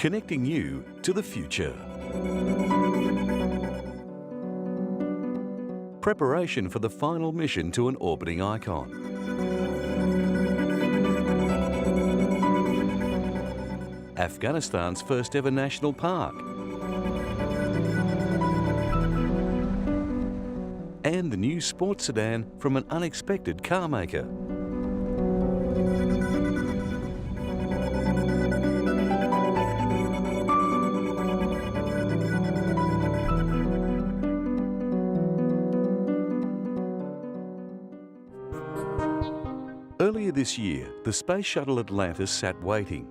connecting you to the future. Preparation for the final mission to an orbiting icon. Afghanistan's first ever national park. And the new sports sedan from an unexpected car maker. Earlier this year, the Space Shuttle Atlantis sat waiting.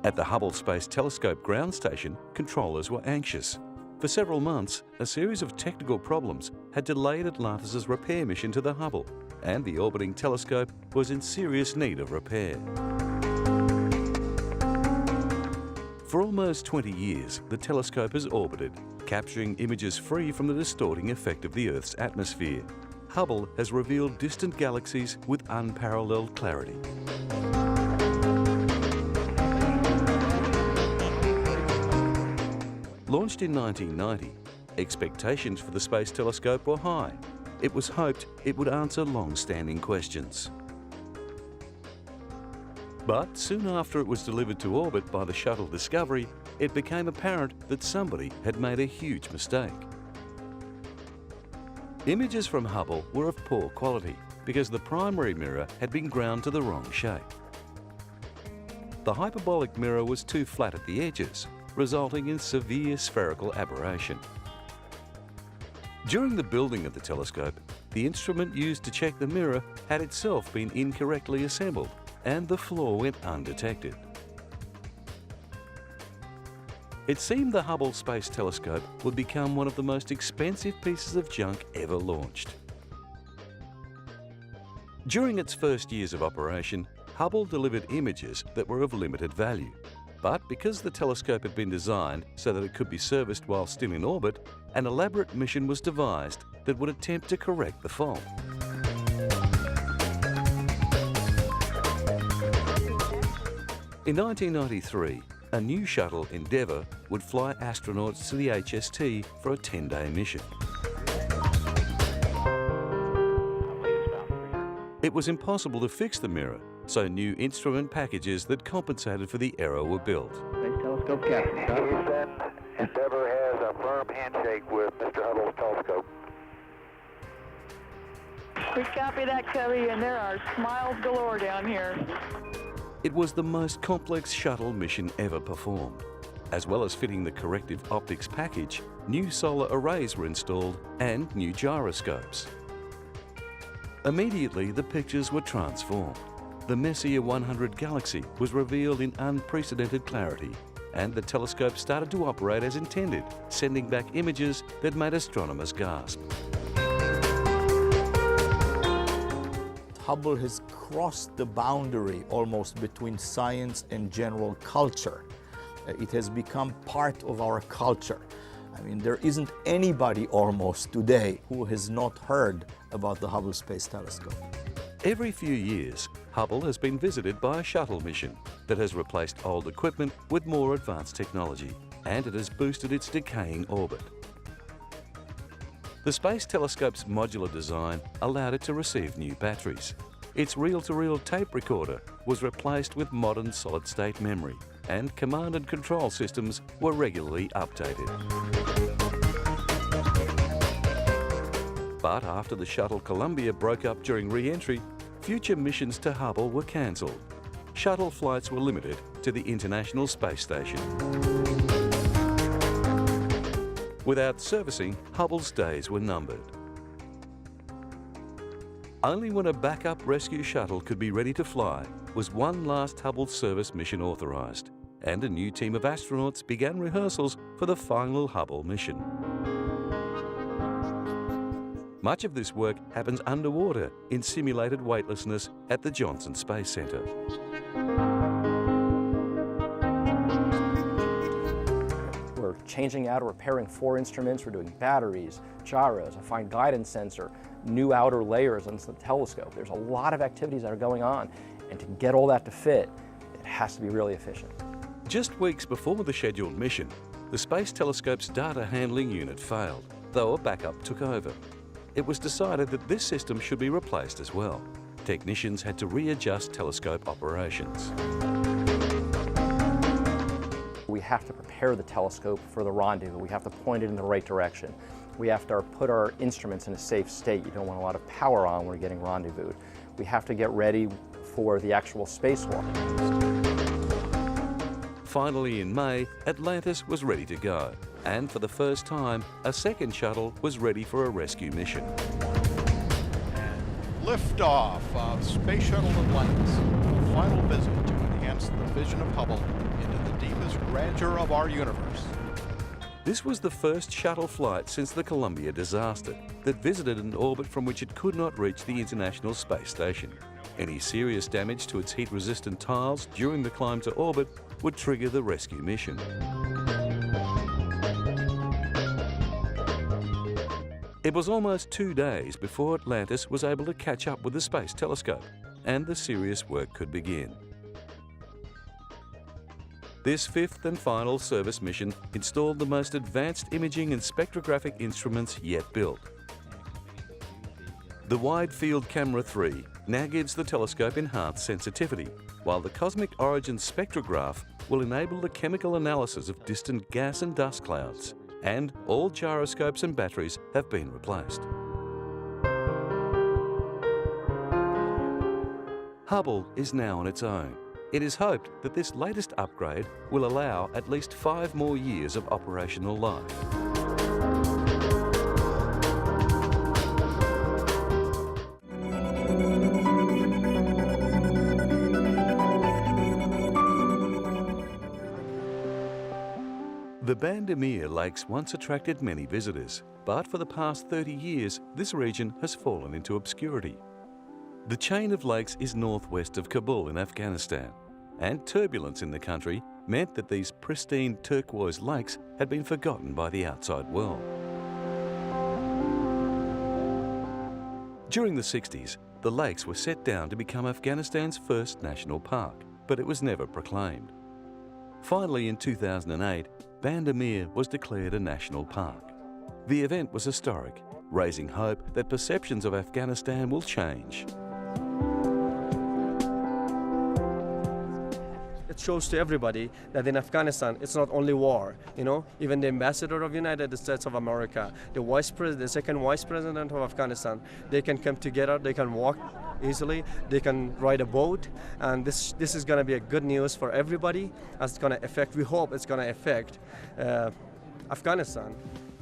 At the Hubble Space Telescope ground station, controllers were anxious. For several months, a series of technical problems had delayed Atlantis' repair mission to the Hubble, and the orbiting telescope was in serious need of repair. For almost 20 years, the telescope has orbited, capturing images free from the distorting effect of the Earth's atmosphere. Hubble has revealed distant galaxies with unparalleled clarity. Launched in 1990, expectations for the Space Telescope were high. It was hoped it would answer long-standing questions. But soon after it was delivered to orbit by the shuttle Discovery, it became apparent that somebody had made a huge mistake. Images from Hubble were of poor quality because the primary mirror had been ground to the wrong shape. The hyperbolic mirror was too flat at the edges, resulting in severe spherical aberration. During the building of the telescope, the instrument used to check the mirror had itself been incorrectly assembled, and the flaw went undetected. It seemed the Hubble Space Telescope would become one of the most expensive pieces of junk ever launched. During its first years of operation, Hubble delivered images that were of limited value. But because the telescope had been designed so that it could be serviced while still in orbit, an elaborate mission was devised that would attempt to correct the fault. In 1993, a new shuttle, Endeavour, would fly astronauts to the HST for a 10-day mission. It was impossible to fix the mirror, so new instrument packages that compensated for the error were built. Space Telescope Captain. Houston, Endeavour has a firm handshake with Mr. Hubble's telescope. We copy that, Cubby, and there are smiles galore down here. It was the most complex shuttle mission ever performed. As well as fitting the corrective optics package, new solar arrays were installed and new gyroscopes. Immediately, the pictures were transformed. The Messier 100 galaxy was revealed in unprecedented clarity, and the telescope started to operate as intended, sending back images that made astronomers gasp. Hubble has crossed the boundary almost between science and general culture. It has become part of our culture. I mean, there isn't anybody almost today who has not heard about the Hubble Space Telescope. Every few years, Hubble has been visited by a shuttle mission that has replaced old equipment with more advanced technology, and it has boosted its decaying orbit. The Space Telescope's modular design allowed it to receive new batteries. Its reel-to-reel tape recorder was replaced with modern solid-state memory, and command and control systems were regularly updated. But after the shuttle Columbia broke up during re-entry, future missions to Hubble were cancelled. Shuttle flights were limited to the International Space Station. Without servicing, Hubble's days were numbered. Only when a backup rescue shuttle could be ready to fly was one last Hubble service mission authorised, and a new team of astronauts began rehearsals for the final Hubble mission. Much of this work happens underwater in simulated weightlessness at the Johnson Space Centre. We're changing out or repairing 4 instruments. We're doing batteries, gyros, a fine guidance sensor, new outer layers on the telescope. There's a lot of activities that are going on, and to get all that to fit, it has to be really efficient. Just weeks before the scheduled mission, the Space Telescope's data handling unit failed, though a backup took over. It was decided that this system should be replaced as well. Technicians had to readjust telescope operations. We have to prepare the telescope for the rendezvous. We have to point it in the right direction. We have to put our instruments in a safe state. You don't want a lot of power on when we're getting rendezvoused. We have to get ready for the actual spacewalk. Finally, in May, Atlantis was ready to go. And for the first time, a second shuttle was ready for a rescue mission. Liftoff of Space Shuttle Atlantis, a final visit to enhance the vision of Hubble into the deepest grandeur of our universe. This was the first shuttle flight since the Columbia disaster that visited an orbit from which it could not reach the International Space Station. Any serious damage to its heat-resistant tiles during the climb to orbit would trigger the rescue mission. It was almost 2 days before Atlantis was able to catch up with the Space Telescope, and the serious work could begin. This fifth and final service mission installed the most advanced imaging and spectrographic instruments yet built. The Wide Field Camera 3 now gives the telescope enhanced sensitivity, while the Cosmic Origin Spectrograph will enable the chemical analysis of distant gas and dust clouds, and all gyroscopes and batteries have been replaced. Hubble is now on its own. It is hoped that this latest upgrade will allow at least 5 more years of operational life. The Bandamere Lakes once attracted many visitors, but for the past 30 years, this region has fallen into obscurity. The chain of lakes is northwest of Kabul in Afghanistan, and turbulence in the country meant that these pristine turquoise lakes had been forgotten by the outside world. During the 60s, the lakes were set down to become Afghanistan's first national park, but it was never proclaimed. Finally, in 2008, Bandamere was declared a national park. The event was historic, raising hope that perceptions of Afghanistan will change. It shows to everybody that in Afghanistan, it's not only war, even the ambassador of the United States of America, the second vice president of Afghanistan, they can come together, they can walk easily, they can ride a boat, and this is going to be a good news for everybody, as it's going to affect, we hope it's going to affect Afghanistan.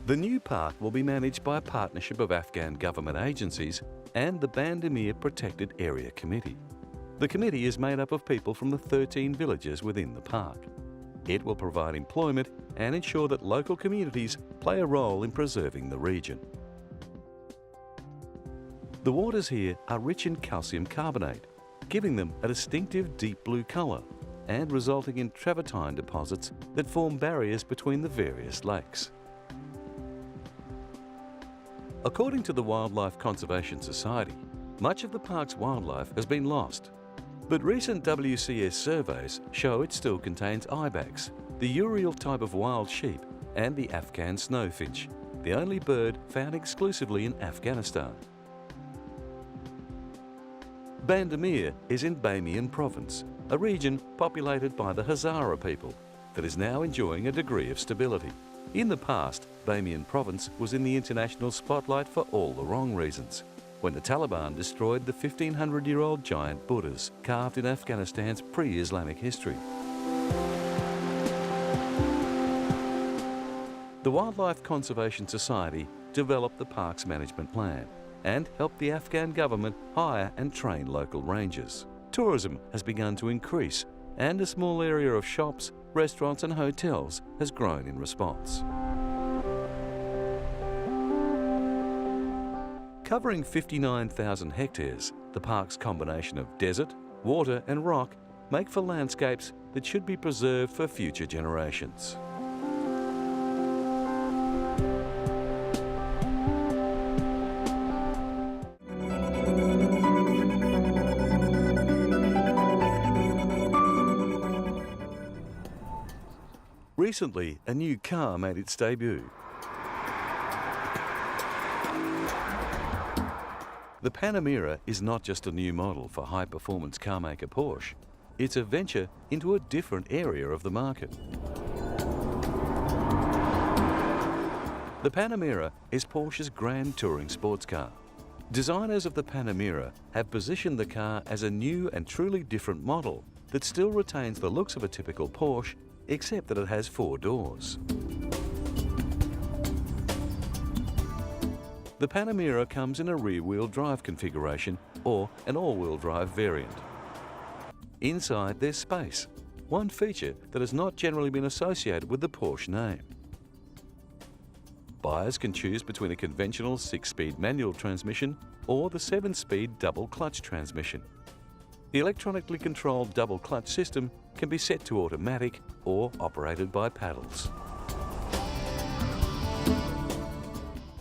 The new park will be managed by a partnership of Afghan government agencies and the Bandamere Protected Area Committee. The committee is made up of people from the 13 villages within the park. It will provide employment and ensure that local communities play a role in preserving the region. The waters here are rich in calcium carbonate, giving them a distinctive deep blue colour and resulting in travertine deposits that form barriers between the various lakes. According to the Wildlife Conservation Society, much of the park's wildlife has been lost. But recent WCS surveys show it still contains ibex, the urial type of wild sheep, and the Afghan snowfinch, the only bird found exclusively in Afghanistan. Bandamere is in Bamiyan province, a region populated by the Hazara people that is now enjoying a degree of stability. In the past, Bamiyan province was in the international spotlight for all the wrong reasons, when the Taliban destroyed the 1,500-year-old giant Buddhas carved in Afghanistan's pre-Islamic history. The Wildlife Conservation Society developed the park's management plan and helped the Afghan government hire and train local rangers. Tourism has begun to increase, and a small area of shops, restaurants and hotels has grown in response. Covering 59,000 hectares, the park's combination of desert, water and rock make for landscapes that should be preserved for future generations. Recently, a new car made its debut. The Panamera is not just a new model for high-performance car maker Porsche. It's a venture into a different area of the market. The Panamera is Porsche's grand touring sports car. Designers of the Panamera have positioned the car as a new and truly different model that still retains the looks of a typical Porsche, except that it has 4 doors. The Panamera comes in a rear-wheel drive configuration or an all-wheel drive variant. Inside there's space, one feature that has not generally been associated with the Porsche name. Buyers can choose between a conventional 6-speed manual transmission or the 7-speed double-clutch transmission. The electronically controlled double-clutch system can be set to automatic or operated by paddles.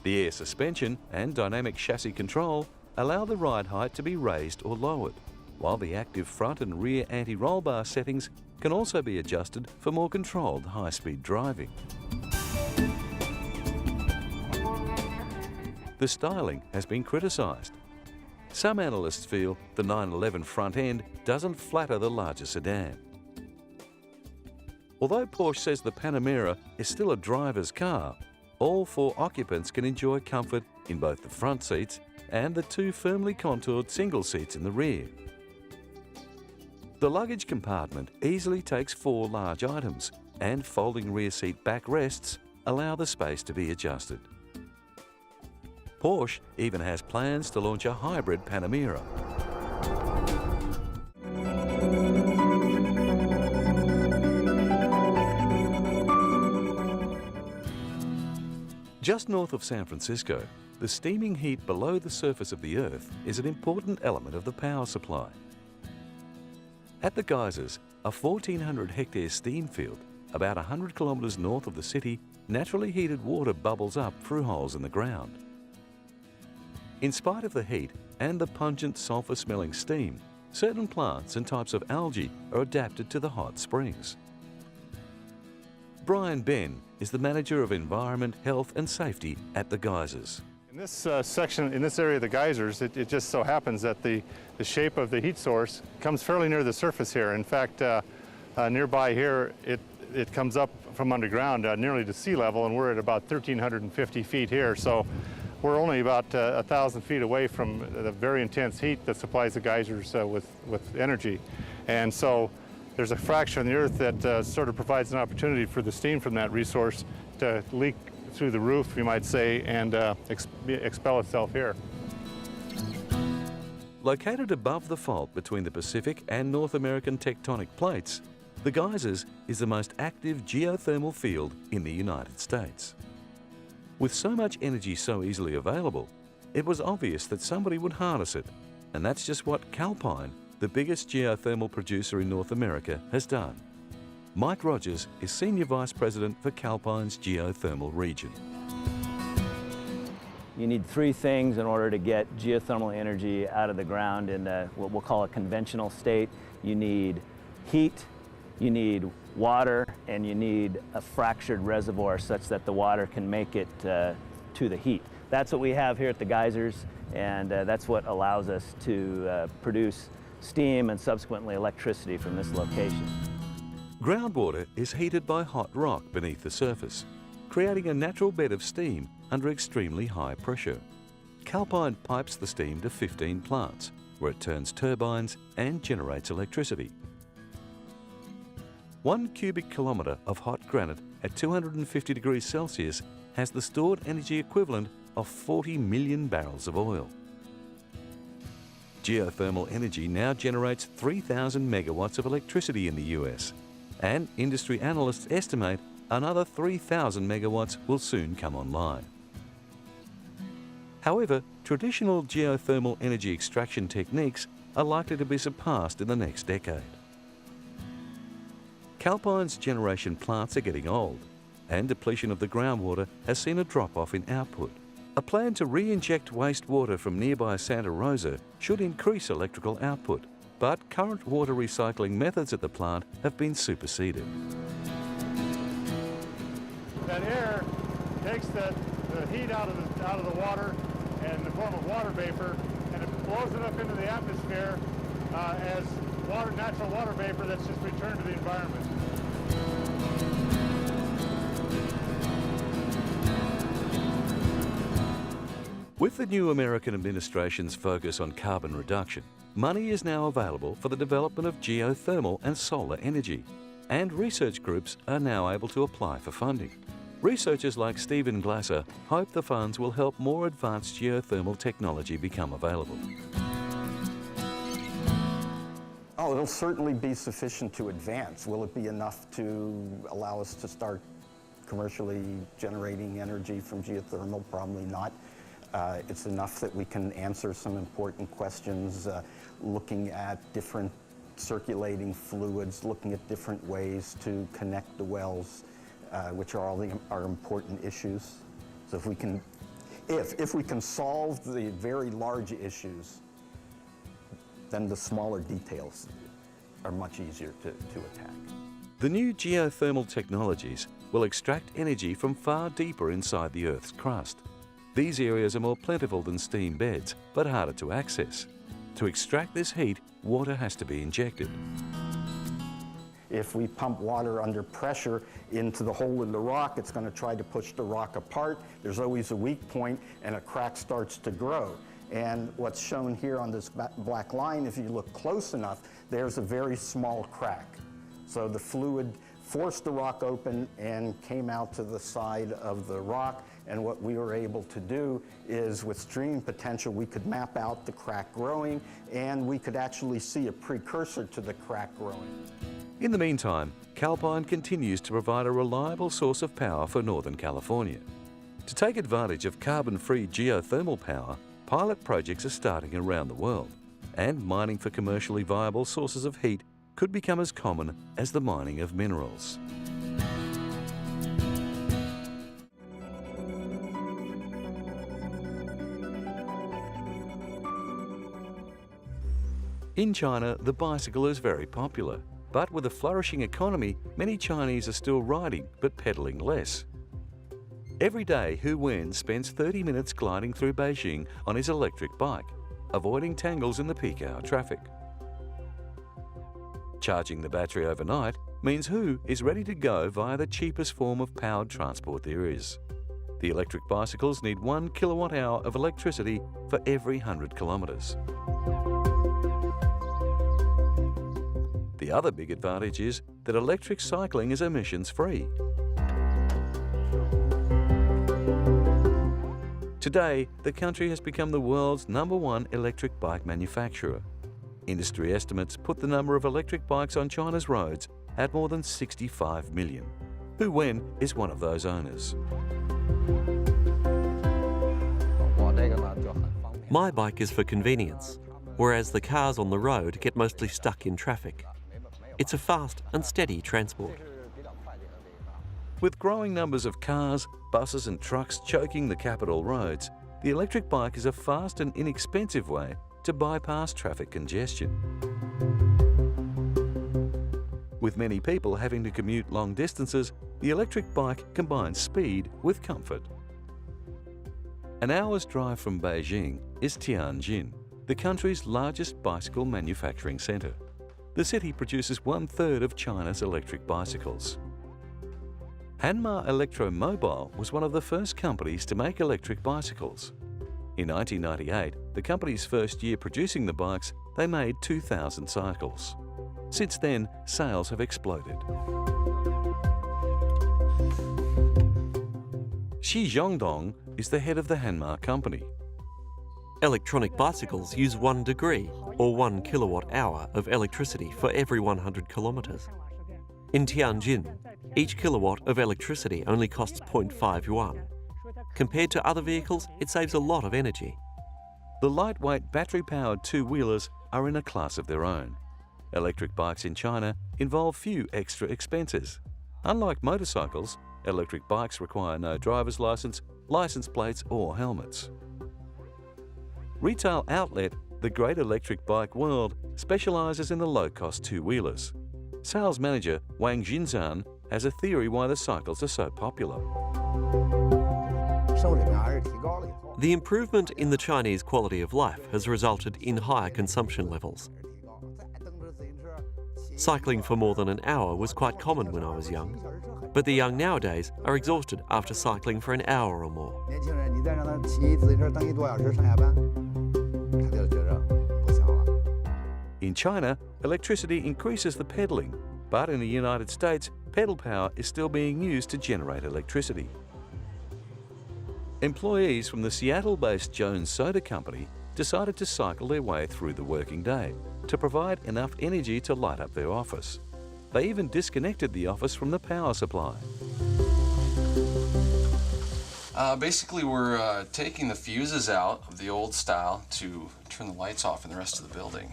The air suspension and dynamic chassis control allow the ride height to be raised or lowered, while the active front and rear anti-roll bar settings can also be adjusted for more controlled high-speed driving. The styling has been criticised. Some analysts feel the 911 front end doesn't flatter the larger sedan. Although Porsche says the Panamera is still a driver's car, all 4 occupants can enjoy comfort in both the front seats and the 2 firmly contoured single seats in the rear. The luggage compartment easily takes 4 large items, and folding rear seat backrests allow the space to be adjusted. Porsche even has plans to launch a hybrid Panamera. Just north of San Francisco, the steaming heat below the surface of the Earth is an important element of the power supply. At the geysers, a 1,400-hectare steam field, about 100 kilometres north of the city, naturally heated water bubbles up through holes in the ground. In spite of the heat and the pungent sulphur-smelling steam, certain plants and types of algae are adapted to the hot springs. Brian Ben is the Manager of Environment, Health and Safety at the geysers. In this section, in this area of the geysers, it just so happens that the shape of the heat source comes fairly near the surface here. In fact, nearby here, it comes up from underground nearly to sea level, and we're at about 1,350 feet here. So we're only about 1,000 feet away from the very intense heat that supplies the geysers with energy. And so there's a fracture in the earth that sort of provides an opportunity for the steam from that resource to leak through the roof, you might say, and expel itself here. Located above the fault between the Pacific and North American tectonic plates, the geysers is the most active geothermal field in the United States. With so much energy so easily available, it was obvious that somebody would harness it, and that's just what Calpine, the biggest geothermal producer in North America, has done. Mike Rogers is Senior Vice President for Calpine's geothermal region. You need 3 things in order to get geothermal energy out of the ground in what we'll call a conventional state. You need heat, you need water, and you need a fractured reservoir such that the water can make it to the heat. That's what we have here at the geysers, and that's what allows us to produce steam and subsequently electricity from this location. Groundwater is heated by hot rock beneath the surface, creating a natural bed of steam under extremely high pressure. Calpine pipes the steam to 15 plants, where it turns turbines and generates electricity. 1 cubic kilometre of hot granite at 250 degrees Celsius has the stored energy equivalent of 40 million barrels of oil. Geothermal energy now generates 3,000 megawatts of electricity in the US, and industry analysts estimate another 3,000 megawatts will soon come online. However, traditional geothermal energy extraction techniques are likely to be surpassed in the next decade. Calpine's generation plants are getting old, and depletion of the groundwater has seen a drop-off in output. A plan to re-inject wastewater from nearby Santa Rosa should increase electrical output, but current water recycling methods at the plant have been superseded. that air takes the heat out of the water in the form of water vapor, and it blows it up into the atmosphere as natural water vapor that's just returned to the environment. With the new American administration's focus on carbon reduction, money is now available for the development of geothermal and solar energy, and research groups are now able to apply for funding. Researchers like Stephen Glasser hope the funds will help more advanced geothermal technology become available. Oh, it'll certainly be sufficient to advance. Will it be enough to allow us to start commercially generating energy from geothermal? Probably not. It's enough that we can answer some important questions, looking at different circulating fluids, looking at different ways to connect the wells, which are all our important issues. So if we can solve the very large issues, then the smaller details are much easier to attack. The new geothermal technologies will extract energy from far deeper inside the Earth's crust. These areas are more plentiful than steam beds, but harder to access. To extract this heat, water has to be injected. If we pump water under pressure into the hole in the rock, it's going to try to push the rock apart. There's always a weak point, and a crack starts to grow. And what's shown here on this black line, if you look close enough, there's a very small crack. So the fluid forced the rock open and came out to the side of the rock. And what we were able to do is, with stream potential, we could map out the crack growing, and we could actually see a precursor to the crack growing. In the meantime, Calpine continues to provide a reliable source of power for Northern California. To take advantage of carbon-free geothermal power, pilot projects are starting around the world, and mining for commercially viable sources of heat could become as common as the mining of minerals. In China, the bicycle is very popular, but with a flourishing economy, many Chinese are still riding but pedaling less. Every day, Hu Wen spends 30 minutes gliding through Beijing on his electric bike, avoiding tangles in the peak hour traffic. Charging the battery overnight means Hu is ready to go via the cheapest form of powered transport there is. The electric bicycles need 1 kilowatt-hour of electricity for every 100 kilometres. The other big advantage is that electric cycling is emissions-free. Today, the country has become the world's #1 electric bike manufacturer. Industry estimates put the number of electric bikes on China's roads at more than 65 million. Hu Wen is one of those owners. My bike is for convenience, whereas the cars on the road get mostly stuck in traffic. It's a fast and steady transport. With growing numbers of cars, buses and trucks choking the capital roads, the electric bike is a fast and inexpensive way to bypass traffic congestion. With many people having to commute long distances, the electric bike combines speed with comfort. An hour's drive from Beijing is Tianjin, the country's largest bicycle manufacturing centre. The city produces 1/3 of China's electric bicycles. Hanmar Electromobile was one of the first companies to make electric bicycles. In 1998, the company's first year producing the bikes, they made 2,000 cycles. Since then, sales have exploded. Xi Zhongdong is the head of the Hanmar company. Electronic bicycles use 1 degree, or 1 kilowatt-hour of electricity for every 100 kilometres. In Tianjin, each kilowatt of electricity only costs 0.5 yuan. Compared to other vehicles, it saves a lot of energy. The lightweight battery-powered two-wheelers are in a class of their own. Electric bikes in China involve few extra expenses. Unlike motorcycles, electric bikes require no driver's license, license plates or helmets. Retail outlet The Great Electric Bike World specialises in the low-cost two-wheelers. Sales manager Wang Jinzhan has a theory why the cycles are so popular. The improvement in the Chinese quality of life has resulted in higher consumption levels. Cycling for more than an hour was quite common when I was young, but the young nowadays are exhausted after cycling for an hour or more. In China, electricity increases the pedaling, but in the United States, pedal power is still being used to generate electricity. Employees from the Seattle-based Jones Soda Company decided to cycle their way through the working day to provide enough energy to light up their office. They even disconnected the office from the power supply. Basically, we're taking the fuses out of the old style to turn the lights off in the rest of the building,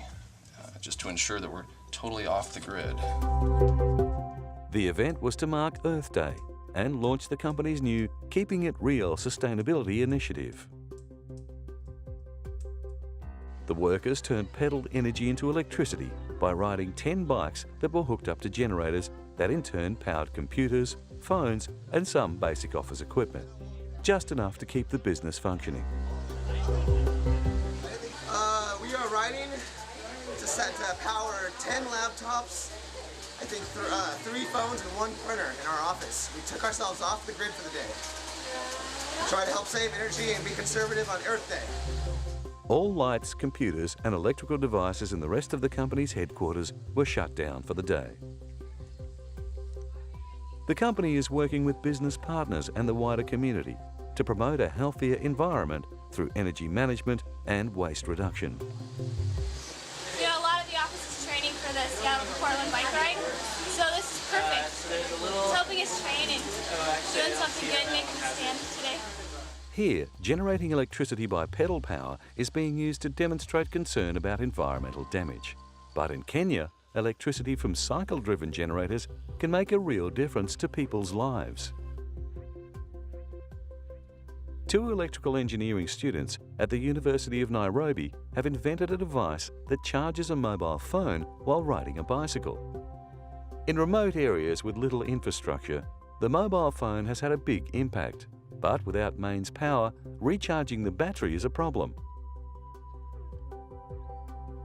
just to ensure that we're totally off the grid. The event was to mark Earth Day and launch the company's new Keeping It Real sustainability initiative. The workers turned pedaled energy into electricity by riding 10 bikes that were hooked up to generators that in turn powered computers, phones, and some basic office equipment, just enough to keep the business functioning. We are riding to set power 10 laptops, I think 3 phones and 1 printer in our office. We took ourselves off the grid for the day. Try to help save energy and be conservative on Earth Day. All lights, computers, and electrical devices in the rest of the company's headquarters were shut down for the day. The company is working with business partners and the wider community to promote a healthier environment through energy management and waste reduction. You know, a lot of the office is training for the Seattle to Portland bike ride, so this is perfect. It's helping us train and doing something good, making a stand today. Here, generating electricity by pedal power is being used to demonstrate concern about environmental damage. But in Kenya, electricity from cycle-driven generators can make a real difference to people's lives. 2 electrical engineering students at the University of Nairobi have invented a device that charges a mobile phone while riding a bicycle. In remote areas with little infrastructure, the mobile phone has had a big impact. But without mains power, recharging the battery is a problem.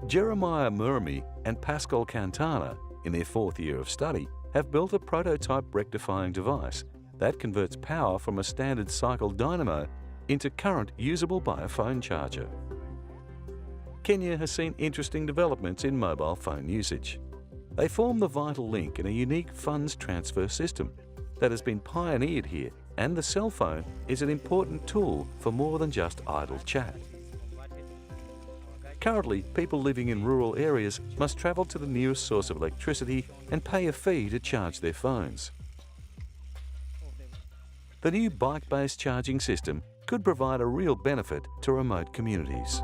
Jeremiah Murmi and Pascal Cantana, in their 4th year of study, have built a prototype rectifying device that converts power from a standard cycle dynamo into current usable by a phone charger. Kenya has seen interesting developments in mobile phone usage. They form the vital link in a unique funds transfer system that has been pioneered here, and the cell phone is an important tool for more than just idle chat. Currently, people living in rural areas must travel to the nearest source of electricity and pay a fee to charge their phones. The new bike-based charging system could provide a real benefit to remote communities.